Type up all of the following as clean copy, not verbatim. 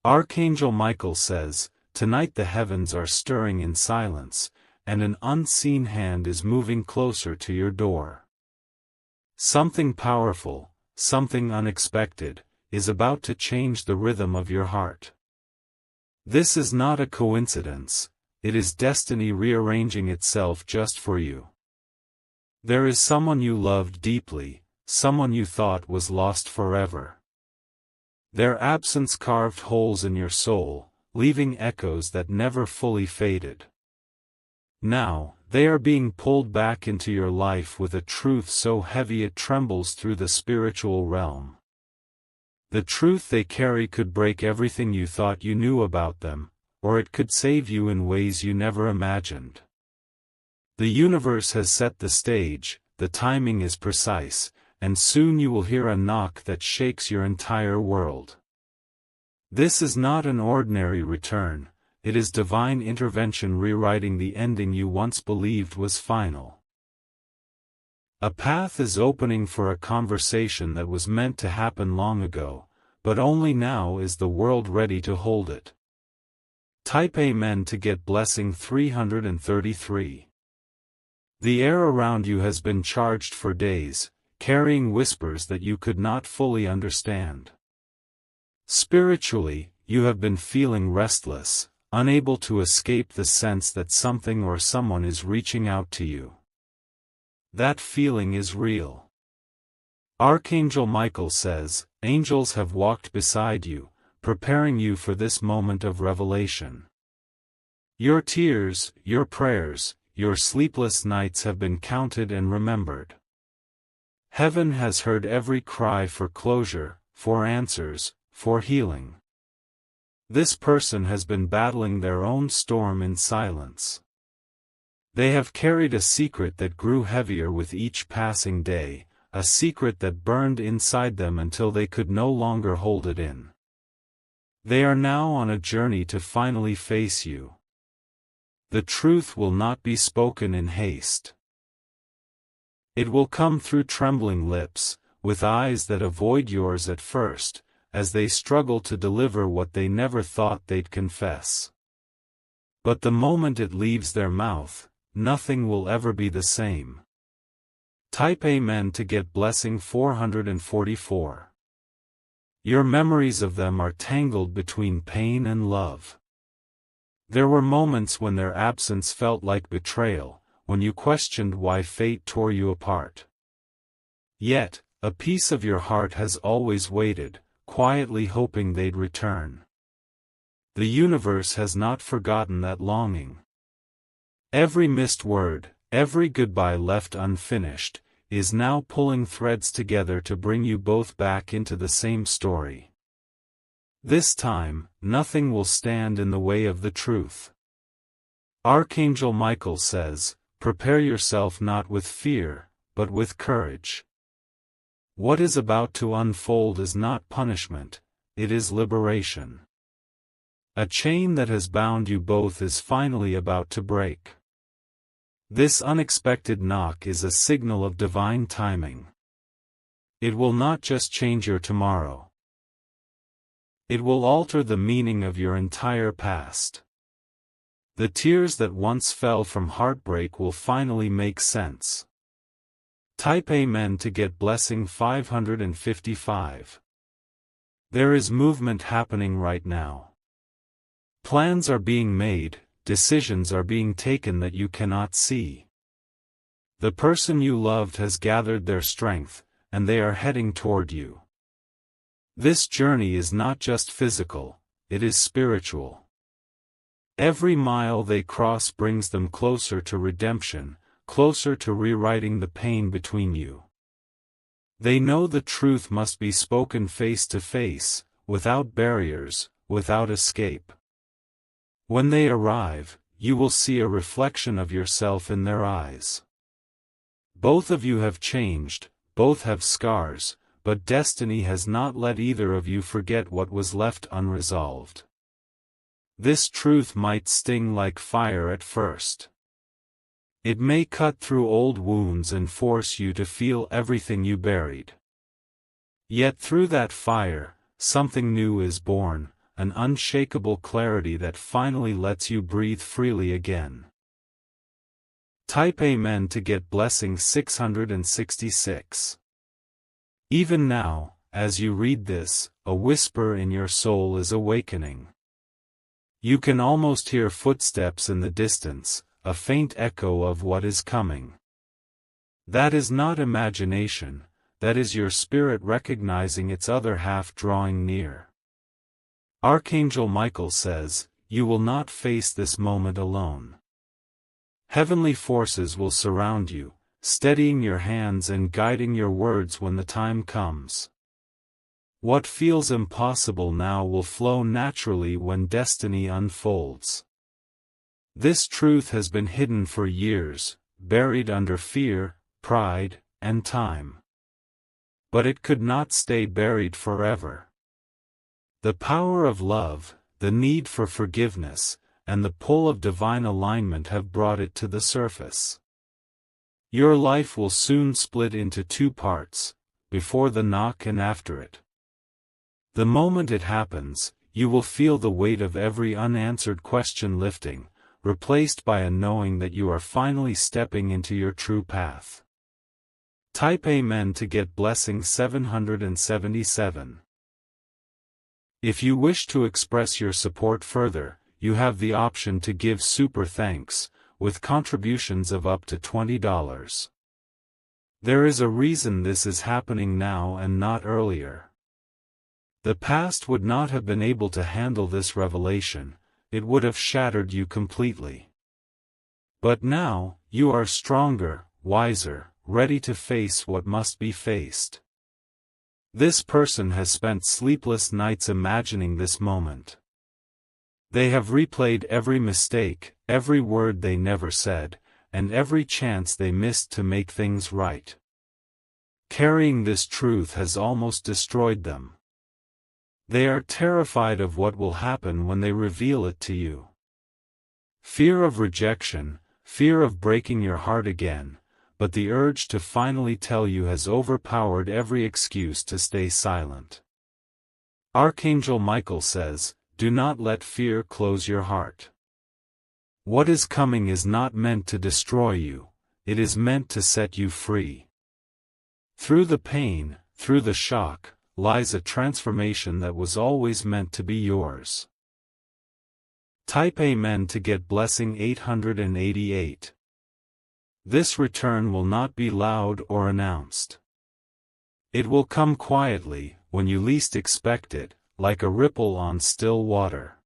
Archangel Michael says, "Tonight the heavens are stirring in silence, and an unseen hand is moving closer to your door. Something powerful, something unexpected, is about to change the rhythm of your heart. This is not a coincidence, it is destiny rearranging itself just for you. There is someone you loved deeply, someone you thought was lost forever. Their absence carved holes in your soul, leaving echoes that never fully faded. Now, they are being pulled back into your life with a truth so heavy it trembles through the spiritual realm. The truth they carry could break everything you thought you knew about them, or it could save you in ways you never imagined. The universe has set the stage, the timing is precise, and soon you will hear a knock that shakes your entire world. This is not an ordinary return, it is divine intervention rewriting the ending you once believed was final. A path is opening for a conversation that was meant to happen long ago, but only now is the world ready to hold it. Type Amen to get blessing 333. The air around you has been charged for days, carrying whispers that you could not fully understand. Spiritually, you have been feeling restless, unable to escape the sense that something or someone is reaching out to you. That feeling is real. Archangel Michael says, "Angels have walked beside you, preparing you for this moment of revelation. Your tears, your prayers, your sleepless nights have been counted and remembered. Heaven has heard every cry for closure, for answers, for healing. This person has been battling their own storm in silence. They have carried a secret that grew heavier with each passing day, a secret that burned inside them until they could no longer hold it in. They are now on a journey to finally face you. The truth will not be spoken in haste. It will come through trembling lips, with eyes that avoid yours at first, as they struggle to deliver what they never thought they'd confess. But the moment it leaves their mouth, nothing will ever be the same." Type Amen to get blessing 444. Your memories of them are tangled between pain and love. There were moments when their absence felt like betrayal, when you questioned why fate tore you apart. Yet, a piece of your heart has always waited, quietly hoping they'd return. The universe has not forgotten that longing. Every missed word, every goodbye left unfinished, is now pulling threads together to bring you both back into the same story. This time, nothing will stand in the way of the truth. Archangel Michael says, "Prepare yourself not with fear, but with courage." What is about to unfold is not punishment, it is liberation. A chain that has bound you both is finally about to break. This unexpected knock is a signal of divine timing. It will not just change your tomorrow. It will alter the meaning of your entire past. The tears that once fell from heartbreak will finally make sense. Type Amen to get blessing 555. There is movement happening right now. Plans are being made, decisions are being taken that you cannot see. The person you loved has gathered their strength, and they are heading toward you. This journey is not just physical, it is spiritual. Every mile they cross brings them closer to redemption, closer to rewriting the pain between you. They know the truth must be spoken face to face, without barriers, without escape. When they arrive, you will see a reflection of yourself in their eyes. Both of you have changed, both have scars, but destiny has not let either of you forget what was left unresolved. This truth might sting like fire at first. It may cut through old wounds and force you to feel everything you buried. Yet through that fire, something new is born, an unshakable clarity that finally lets you breathe freely again. Type Amen to get blessing 666. Even now, as you read this, a whisper in your soul is awakening. You can almost hear footsteps in the distance, a faint echo of what is coming. That is not imagination, that is your spirit recognizing its other half drawing near. Archangel Michael says, "You will not face this moment alone. Heavenly forces will surround you, steadying your hands and guiding your words when the time comes. What feels impossible now will flow naturally when destiny unfolds." This truth has been hidden for years, buried under fear, pride, and time. But it could not stay buried forever. The power of love, the need for forgiveness, and the pull of divine alignment have brought it to the surface. Your life will soon split into two parts, before the knock and after it. The moment it happens, you will feel the weight of every unanswered question lifting, replaced by a knowing that you are finally stepping into your true path. Type Amen to get blessing 777. If you wish to express your support further, you have the option to give super thanks, with contributions of up to $20. There is a reason this is happening now and not earlier. The past would not have been able to handle this revelation, it would have shattered you completely. But now, you are stronger, wiser, ready to face what must be faced. This person has spent sleepless nights imagining this moment. They have replayed every mistake, every word they never said, and every chance they missed to make things right. Carrying this truth has almost destroyed them. They are terrified of what will happen when they reveal it to you. Fear of rejection, fear of breaking your heart again, but the urge to finally tell you has overpowered every excuse to stay silent. Archangel Michael says, "Do not let fear close your heart. What is coming is not meant to destroy you, it is meant to set you free. Through the pain, through the shock, lies a transformation that was always meant to be yours." Type Amen to get blessing 888. This return will not be loud or announced. It will come quietly, when you least expect it, like a ripple on still water.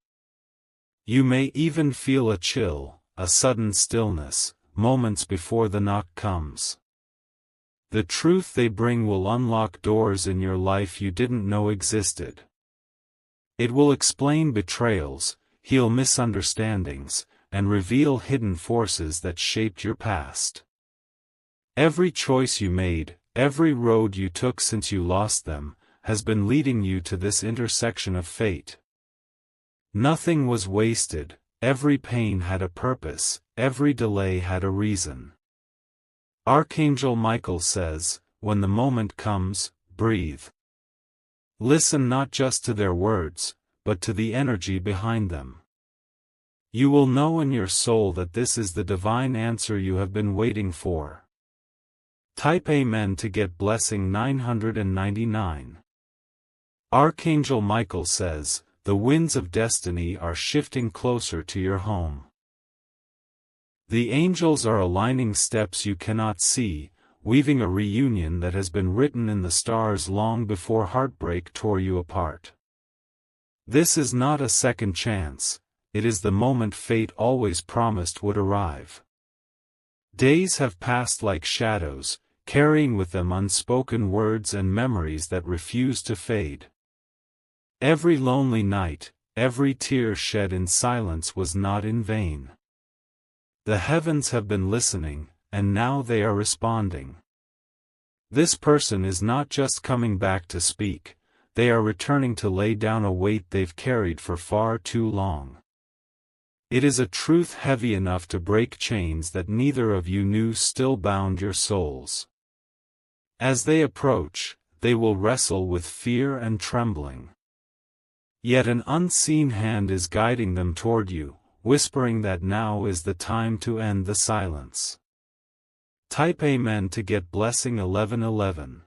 You may even feel a chill, a sudden stillness, moments before the knock comes. The truth they bring will unlock doors in your life you didn't know existed. It will explain betrayals, heal misunderstandings, and reveal hidden forces that shaped your past. Every choice you made, every road you took since you lost them, has been leading you to this intersection of fate. Nothing was wasted, every pain had a purpose, every delay had a reason. Archangel Michael says, when the moment comes, breathe. Listen not just to their words, but to the energy behind them. You will know in your soul that this is the divine answer you have been waiting for. Type Amen to get blessing 999. Archangel Michael says, the winds of destiny are shifting closer to your home. The angels are aligning steps you cannot see, weaving a reunion that has been written in the stars long before heartbreak tore you apart. This is not a second chance, it is the moment fate always promised would arrive. Days have passed like shadows, carrying with them unspoken words and memories that refuse to fade. Every lonely night, every tear shed in silence was not in vain. The heavens have been listening, and now they are responding. This person is not just coming back to speak, they are returning to lay down a weight they've carried for far too long. It is a truth heavy enough to break chains that neither of you knew still bound your souls. As they approach, they will wrestle with fear and trembling. Yet an unseen hand is guiding them toward you, whispering that now is the time to end the silence. Type Amen to get blessing 1111.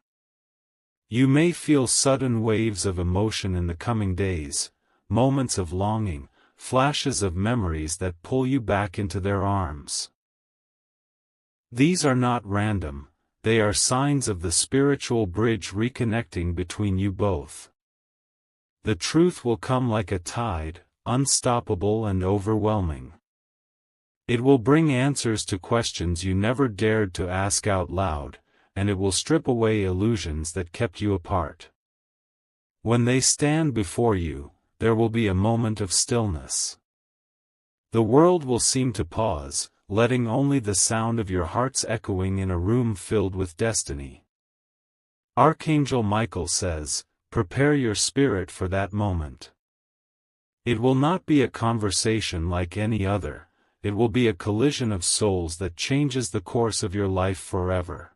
You may feel sudden waves of emotion in the coming days, moments of longing, flashes of memories that pull you back into their arms. These are not random, they are signs of the spiritual bridge reconnecting between you both. The truth will come like a tide, unstoppable and overwhelming. It will bring answers to questions you never dared to ask out loud, and it will strip away illusions that kept you apart. When they stand before you, there will be a moment of stillness. The world will seem to pause, letting only the sound of your hearts echoing in a room filled with destiny. Archangel Michael says, prepare your spirit for that moment. It will not be a conversation like any other, it will be a collision of souls that changes the course of your life forever.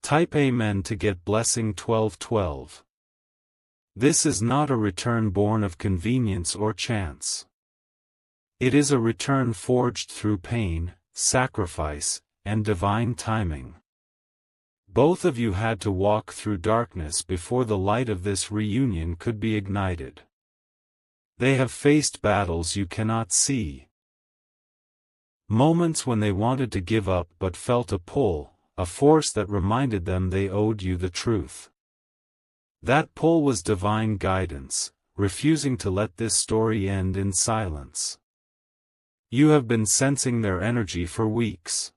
Type Amen to get blessing 1212. This is not a return born of convenience or chance. It is a return forged through pain, sacrifice, and divine timing. Both of you had to walk through darkness before the light of this reunion could be ignited. They have faced battles you cannot see. Moments when they wanted to give up but felt a pull, a force that reminded them they owed you the truth. That pull was divine guidance, refusing to let this story end in silence. You have been sensing their energy for weeks.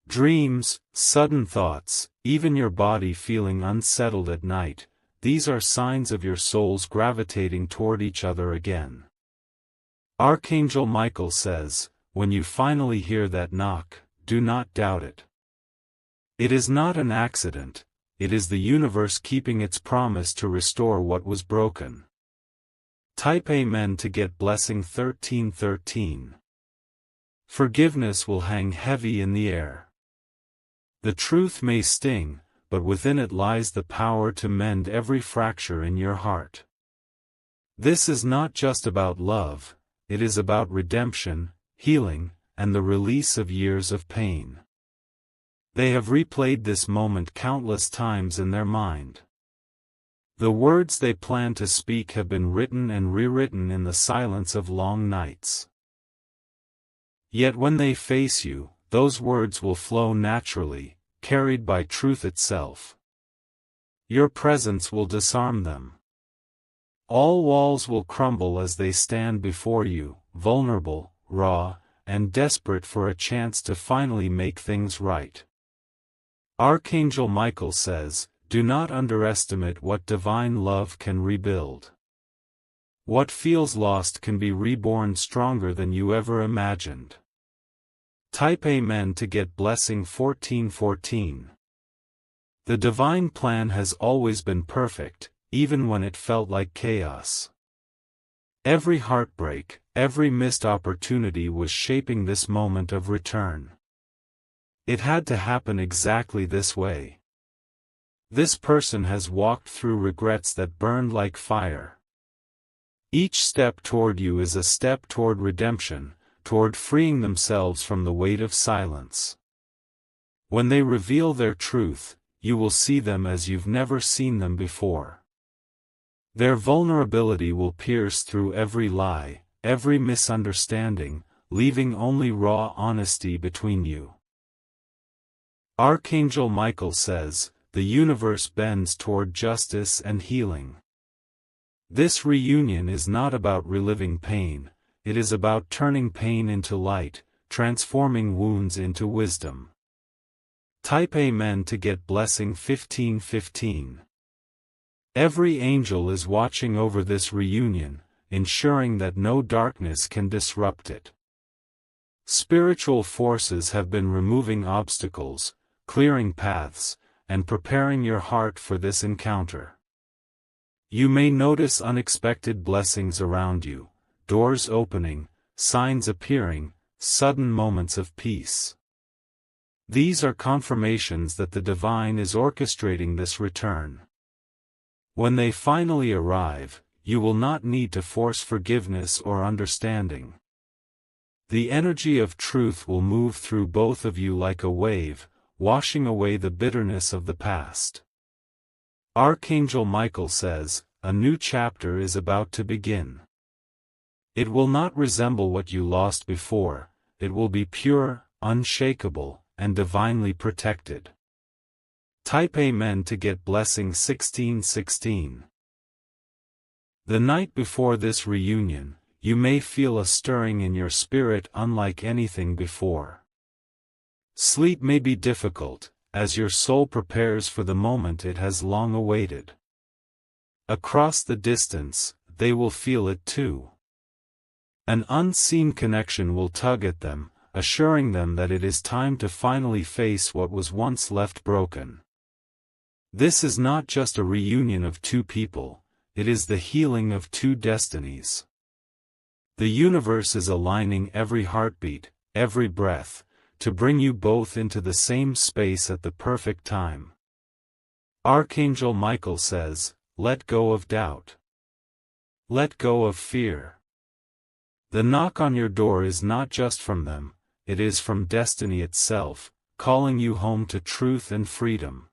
Dreams, sudden thoughts, even your body feeling unsettled at night, these are signs of your souls gravitating toward each other again. Archangel Michael says, when you finally hear that knock, do not doubt it. It is not an accident, it is the universe keeping its promise to restore what was broken. Type Amen to get blessing 1313. Forgiveness will hang heavy in the air. The truth may sting, but within it lies the power to mend every fracture in your heart. This is not just about love, it is about redemption, healing, and the release of years of pain. They have replayed this moment countless times in their mind. The words they plan to speak have been written and rewritten in the silence of long nights. Yet when they face you, those words will flow naturally, carried by truth itself. Your presence will disarm them. All walls will crumble as they stand before you, vulnerable, raw, and desperate for a chance to finally make things right. Archangel Michael says, do not underestimate what divine love can rebuild. What feels lost can be reborn stronger than you ever imagined. Type Amen to get blessing 1414. The divine plan has always been perfect, even when it felt like chaos. Every heartbreak, every missed opportunity was shaping this moment of return. It had to happen exactly this way. This person has walked through regrets that burned like fire. Each step toward you is a step toward redemption, toward freeing themselves from the weight of silence. When they reveal their truth, you will see them as you've never seen them before. Their vulnerability will pierce through every lie, every misunderstanding, leaving only raw honesty between you. Archangel Michael says, the universe bends toward justice and healing. This reunion is not about reliving pain, it is about turning pain into light, transforming wounds into wisdom. Type Amen to get blessing 1515. Every angel is watching over this reunion, ensuring that no darkness can disrupt it. Spiritual forces have been removing obstacles, clearing paths, and preparing your heart for this encounter. You may notice unexpected blessings around you, doors opening, signs appearing, sudden moments of peace. These are confirmations that the divine is orchestrating this return. When they finally arrive, you will not need to force forgiveness or understanding. The energy of truth will move through both of you like a wave, washing away the bitterness of the past. Archangel Michael says, a new chapter is about to begin. It will not resemble what you lost before, it will be pure, unshakable, and divinely protected. Type Amen to get blessing 1616. The night before this reunion, you may feel a stirring in your spirit unlike anything before. Sleep may be difficult, as your soul prepares for the moment it has long awaited. Across the distance, they will feel it too. An unseen connection will tug at them, assuring them that it is time to finally face what was once left broken. This is not just a reunion of two people, it is the healing of two destinies. The universe is aligning every heartbeat, every breath, to bring you both into the same space at the perfect time. Archangel Michael says, let go of doubt. Let go of fear. The knock on your door is not just from them, it is from destiny itself, calling you home to truth and freedom.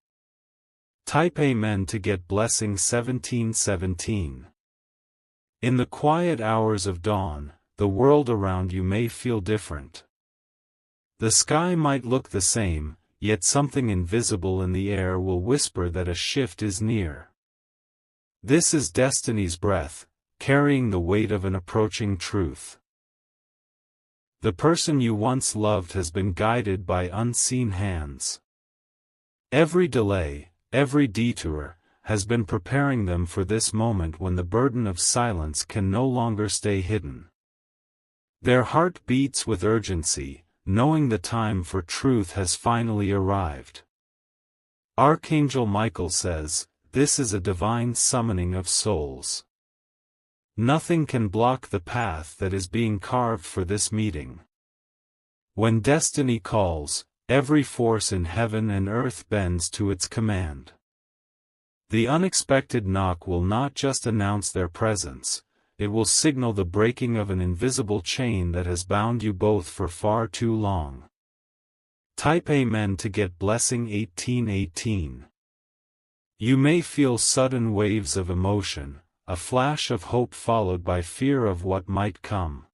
Type Amen to get blessing 1717. In the quiet hours of dawn, the world around you may feel different. The sky might look the same, yet something invisible in the air will whisper that a shift is near. This is destiny's breath, carrying the weight of an approaching truth. The person you once loved has been guided by unseen hands. Every delay, every detour, has been preparing them for this moment when the burden of silence can no longer stay hidden. Their heart beats with urgency, knowing the time for truth has finally arrived. Archangel Michael says, this is a divine summoning of souls. Nothing can block the path that is being carved for this meeting. When destiny calls, every force in heaven and earth bends to its command. The unexpected knock will not just announce their presence, it will signal the breaking of an invisible chain that has bound you both for far too long. Type Amen to get blessing 1818. You may feel sudden waves of emotion, a flash of hope followed by fear of what might come.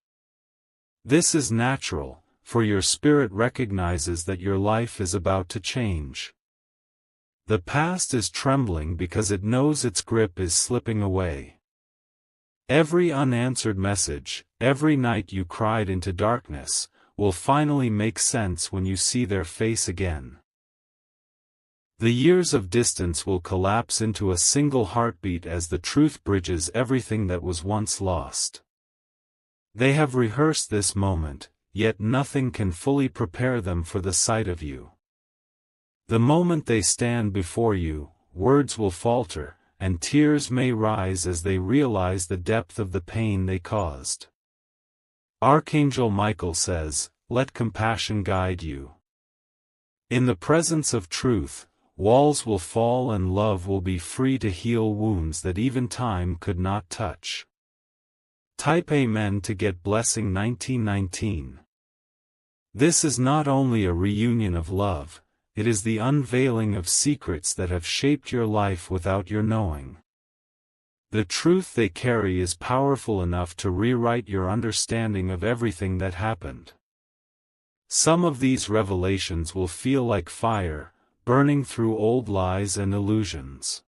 This is natural, for your spirit recognizes that your life is about to change. The past is trembling because it knows its grip is slipping away. Every unanswered message, every night you cried into darkness, will finally make sense when you see their face again. The years of distance will collapse into a single heartbeat as the truth bridges everything that was once lost. They have rehearsed this moment, yet nothing can fully prepare them for the sight of you. The moment they stand before you, words will falter, and tears may rise as they realize the depth of the pain they caused. Archangel Michael says, let compassion guide you. In the presence of truth, walls will fall and love will be free to heal wounds that even time could not touch. Type Amen to get blessing 1919. This is not only a reunion of love, it is the unveiling of secrets that have shaped your life without your knowing. The truth they carry is powerful enough to rewrite your understanding of everything that happened. Some of these revelations will feel like fire, burning through old lies and illusions.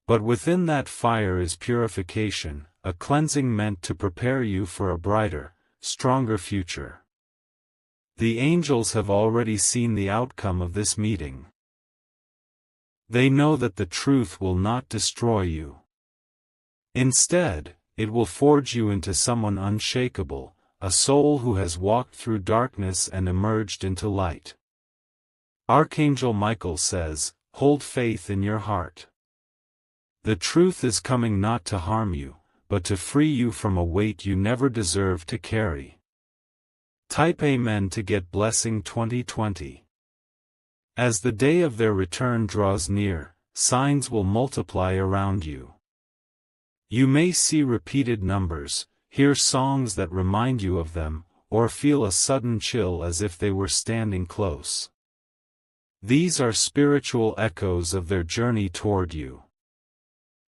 But within that fire is purification, a cleansing meant to prepare you for a brighter, stronger future. The angels have already seen the outcome of this meeting. They know that the truth will not destroy you. Instead, it will forge you into someone unshakable, a soul who has walked through darkness and emerged into light. Archangel Michael says, hold faith in your heart. The truth is coming not to harm you, but to free you from a weight you never deserved to carry. Type Amen to get blessing 2020. As the day of their return draws near, signs will multiply around you. You may see repeated numbers, hear songs that remind you of them, or feel a sudden chill as if they were standing close. These are spiritual echoes of their journey toward you.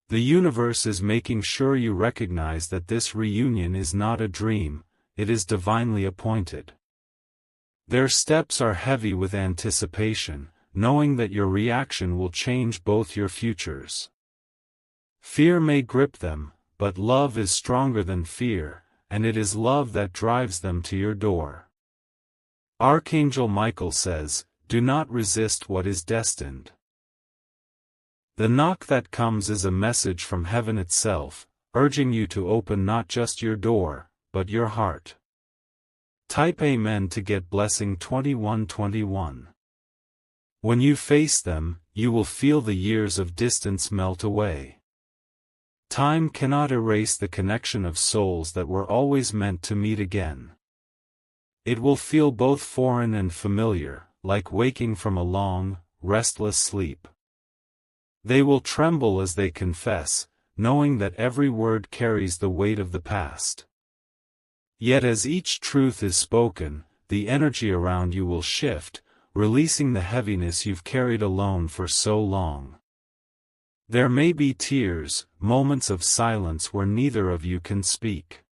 The universe is making sure you recognize that this reunion is not a dream, it is divinely appointed. Their steps are heavy with anticipation, knowing that your reaction will change both your futures. Fear may grip them, but love is stronger than fear, and it is love that drives them to your door. Archangel Michael says, "Do not resist what is destined." The knock that comes is a message from heaven itself, urging you to open not just your door, but your heart. Type Amen to get blessing 2121. When you face them, you will feel the years of distance melt away. Time cannot erase the connection of souls that were always meant to meet again. It will feel both foreign and familiar, like waking from a long, restless sleep. They will tremble as they confess, knowing that every word carries the weight of the past. Yet as each truth is spoken, the energy around you will shift, releasing the heaviness you've carried alone for so long. There may be tears, moments of silence where neither of you can speak.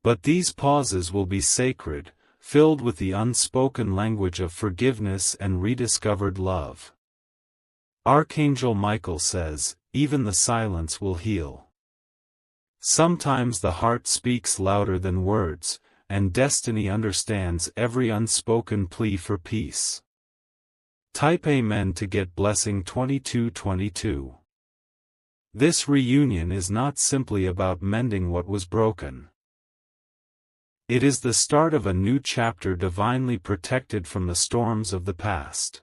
But these pauses will be sacred, filled with the unspoken language of forgiveness and rediscovered love. Archangel Michael says, even the silence will heal. Sometimes the heart speaks louder than words, and destiny understands every unspoken plea for peace. Type Amen to get blessing 2222. This reunion is not simply about mending what was broken. It is the start of a new chapter divinely protected from the storms of the past.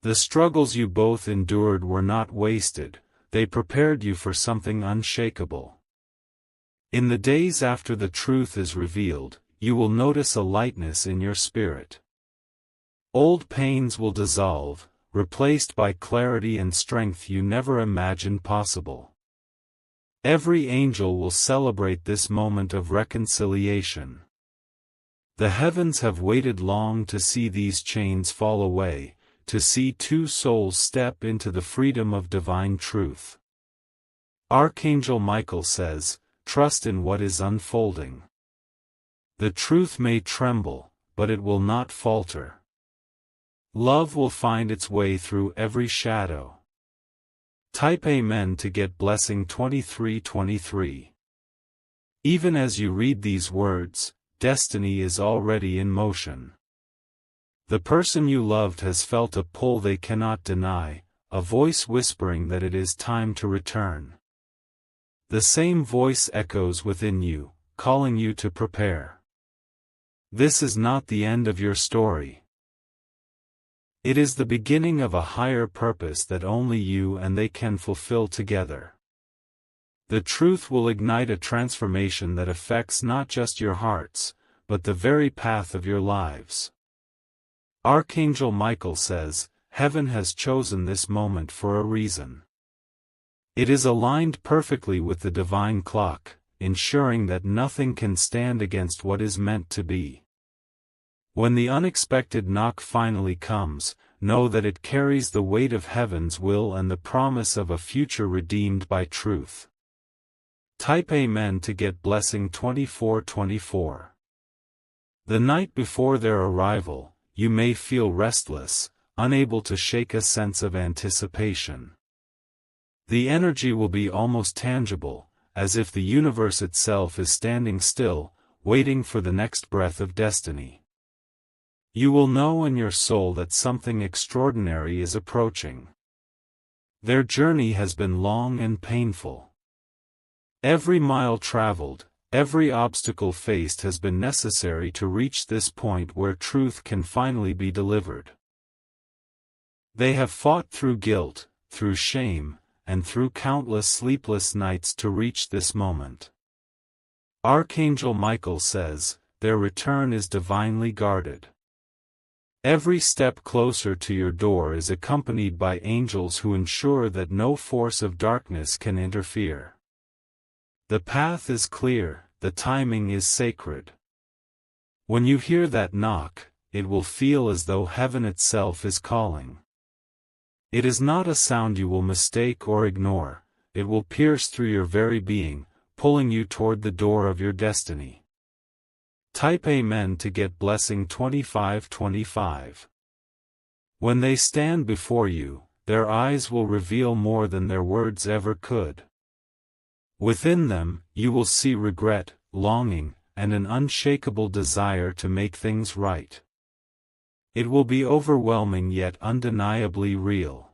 The struggles you both endured were not wasted, they prepared you for something unshakable. In the days after the truth is revealed, you will notice a lightness in your spirit. Old pains will dissolve, replaced by clarity and strength you never imagined possible. Every angel will celebrate this moment of reconciliation. The heavens have waited long to see these chains fall away, to see two souls step into the freedom of divine truth. Archangel Michael says, trust in what is unfolding. The truth may tremble, but it will not falter. Love will find its way through every shadow. Type Amen to get blessing 2323. Even as you read these words, destiny is already in motion. The person you loved has felt a pull they cannot deny, a voice whispering that it is time to return. The same voice echoes within you, calling you to prepare. This is not the end of your story. It is the beginning of a higher purpose that only you and they can fulfill together. The truth will ignite a transformation that affects not just your hearts, but the very path of your lives. Archangel Michael says, heaven has chosen this moment for a reason. It is aligned perfectly with the divine clock, ensuring that nothing can stand against what is meant to be. When the unexpected knock finally comes, know that it carries the weight of heaven's will and the promise of a future redeemed by truth. Type Amen to get blessing 2424. The night before their arrival, you may feel restless, unable to shake a sense of anticipation. The energy will be almost tangible, as if the universe itself is standing still, waiting for the next breath of destiny. You will know in your soul that something extraordinary is approaching. Their journey has been long and painful. Every mile traveled, every obstacle faced has been necessary to reach this point where truth can finally be delivered. They have fought through guilt, through shame, and through countless sleepless nights to reach this moment. Archangel Michael says, their return is divinely guarded. Every step closer to your door is accompanied by angels who ensure that no force of darkness can interfere. The path is clear, the timing is sacred. When you hear that knock, it will feel as though heaven itself is calling. It is not a sound you will mistake or ignore, it will pierce through your very being, pulling you toward the door of your destiny. Type Amen to get blessing 2525. When they stand before you, their eyes will reveal more than their words ever could. Within them, you will see regret, longing, and an unshakable desire to make things right. It will be overwhelming yet undeniably real.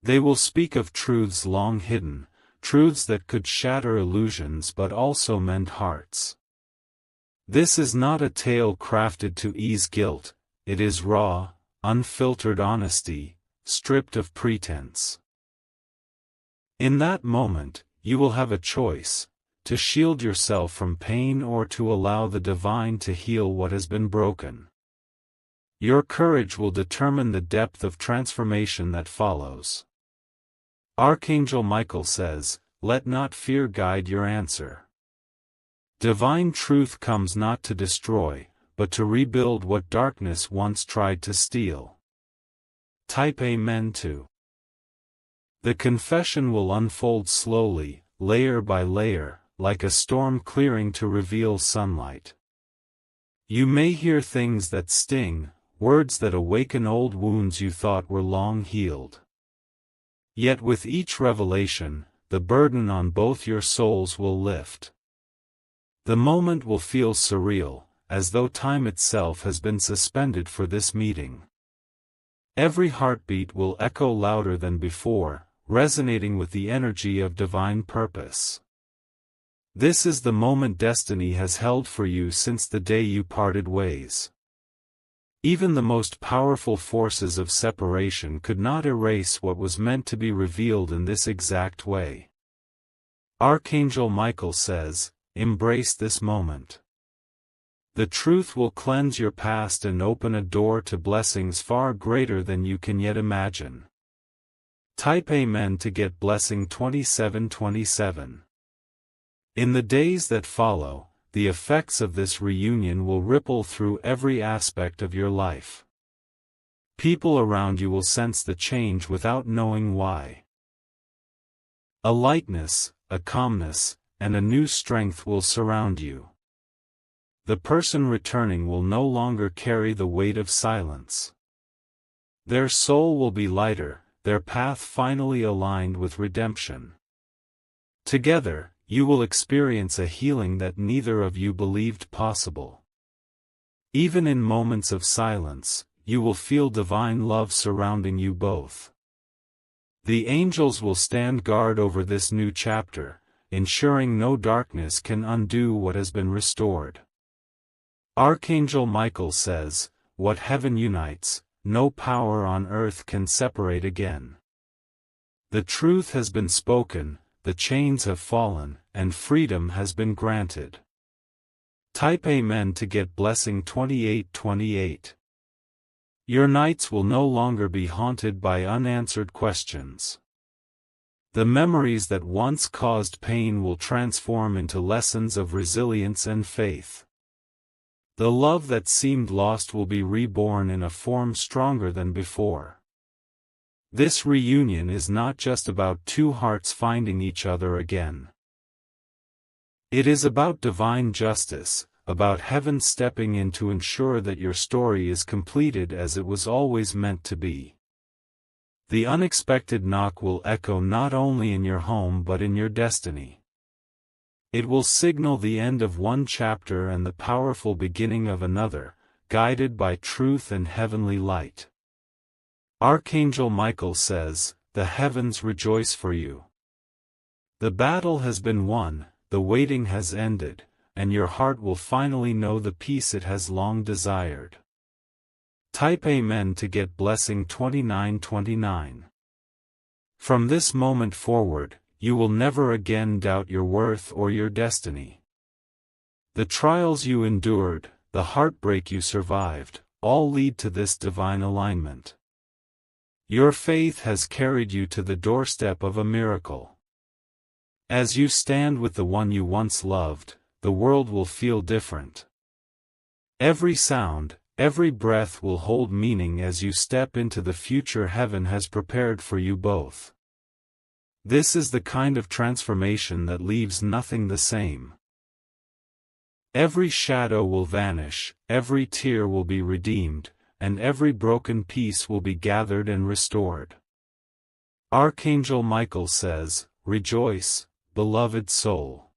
They will speak of truths long hidden, truths that could shatter illusions but also mend hearts. This is not a tale crafted to ease guilt, it is raw, unfiltered honesty, stripped of pretense. In that moment, you will have a choice, to shield yourself from pain or to allow the divine to heal what has been broken. Your courage will determine the depth of transformation that follows. Archangel Michael says, "Let not fear guide your answer." Divine truth comes not to destroy, but to rebuild what darkness once tried to steal. Type Amen to. The confession will unfold slowly, layer by layer, like a storm clearing to reveal sunlight. You may hear things that sting, words that awaken old wounds you thought were long healed. Yet with each revelation, the burden on both your souls will lift. The moment will feel surreal, as though time itself has been suspended for this meeting. Every heartbeat will echo louder than before, resonating with the energy of divine purpose. This is the moment destiny has held for you since the day you parted ways. Even the most powerful forces of separation could not erase what was meant to be revealed in this exact way. Archangel Michael says, "Embrace this moment. The truth will cleanse your past and open a door to blessings far greater than you can yet imagine." Type Amen to get blessing 2727. In the days that follow, the effects of this reunion will ripple through every aspect of your life. People around you will sense the change without knowing why. A lightness, a calmness, and a new strength will surround you. The person returning will no longer carry the weight of silence. Their soul will be lighter, their path finally aligned with redemption. Together, you will experience a healing that neither of you believed possible. Even in moments of silence, you will feel divine love surrounding you both. The angels will stand guard over this new chapter, ensuring no darkness can undo what has been restored. Archangel Michael says, "What heaven unites, no power on earth can separate again." The truth has been spoken, the chains have fallen, and freedom has been granted. Type Amen to get blessing 2828. Your nights will no longer be haunted by unanswered questions. The memories that once caused pain will transform into lessons of resilience and faith. The love that seemed lost will be reborn in a form stronger than before. This reunion is not just about two hearts finding each other again. It is about divine justice, about heaven stepping in to ensure that your story is completed as it was always meant to be. The unexpected knock will echo not only in your home but in your destiny. It will signal the end of one chapter and the powerful beginning of another, guided by truth and heavenly light. Archangel Michael says, "The heavens rejoice for you. The battle has been won, the waiting has ended, and your heart will finally know the peace it has long desired." Type Amen to get blessing 2929. From this moment forward, you will never again doubt your worth or your destiny. The trials you endured, the heartbreak you survived, all lead to this divine alignment. Your faith has carried you to the doorstep of a miracle. As you stand with the one you once loved, the world will feel different. Every sound, every breath will hold meaning as you step into the future heaven has prepared for you both. This is the kind of transformation that leaves nothing the same. Every shadow will vanish, every tear will be redeemed, and every broken piece will be gathered and restored. Archangel Michael says, "Rejoice, beloved soul.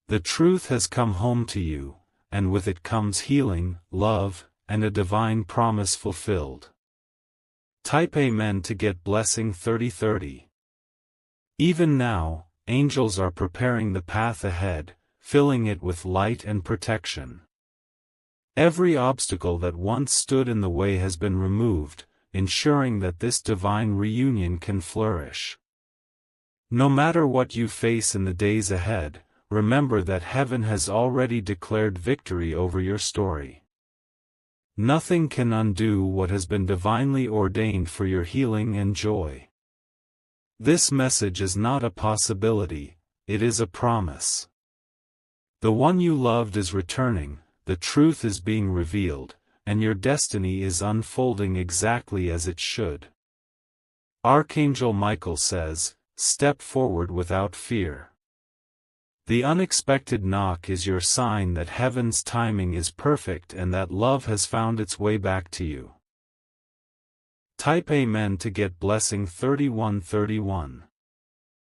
The truth has come home to you, and with it comes healing, love, and a divine promise fulfilled." Type Amen to get blessing 3030. Even now, angels are preparing the path ahead, filling it with light and protection. Every obstacle that once stood in the way has been removed, ensuring that this divine reunion can flourish. No matter what you face in the days ahead, remember that heaven has already declared victory over your story. Nothing can undo what has been divinely ordained for your healing and joy. This message is not a possibility, it is a promise. The one you loved is returning, the truth is being revealed, and your destiny is unfolding exactly as it should. Archangel Michael says, "Step forward without fear." The unexpected knock is your sign that heaven's timing is perfect and that love has found its way back to you. Type Amen to get blessing 3131.